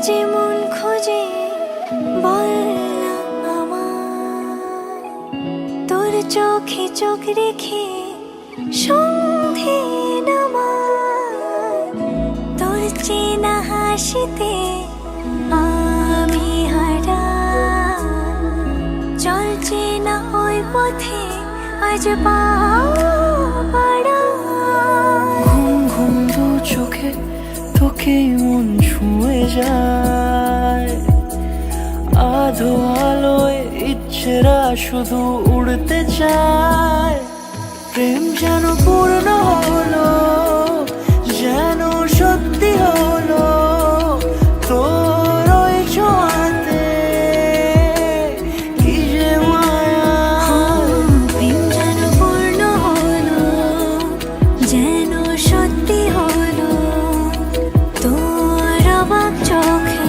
যে মন খোঁজে বল না আমায়, তোর চোখে চোখ রেখে সন্ধে নামায়, তোর চেনা হাসিতে আমি হারাই, চল চেনা ওই পথে আজ পা বাড়াই। ঘুম ঘুম দু চোখে তোকেই মন ছুঁয়ে যায়, আধো আলোয় ইচ্ছেরা শুধু উড়তে চায়। প্রেম যেন পূর্ণ হলো, যেন সত্যি হলো, তোর ওই ছোঁয়াতে কি যে মায়া। প্রেম যেন পূর্ণ হলো, যেন সত্যি হলো, তোর অবাক চোখে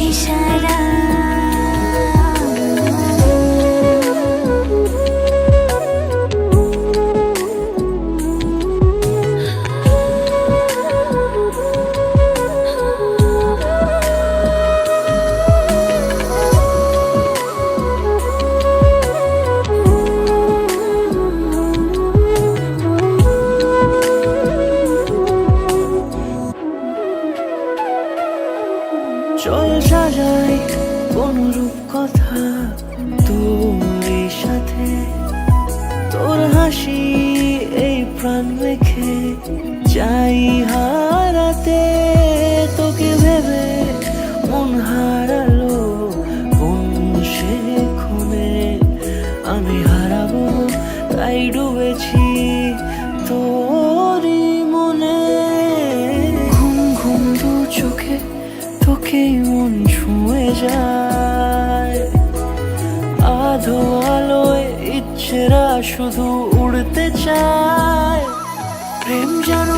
ইশারা। চল সাজাই কোন রূপ কথা তোর সাথে, তোর হাসি এই প্রাণ রেখে চাই হারাতে। তোকে ভেবে মন হারালো কোন সে খুনে, আমি হারাবো তাই ডুবেছি তোরই মনে। ঘুম ঘুম দু চোখে তোকেই মন ছুঁয়ে যায়, আধো আলোয় ইচ্ছেরা শুধু উড়তে চায়। প্রেম যেন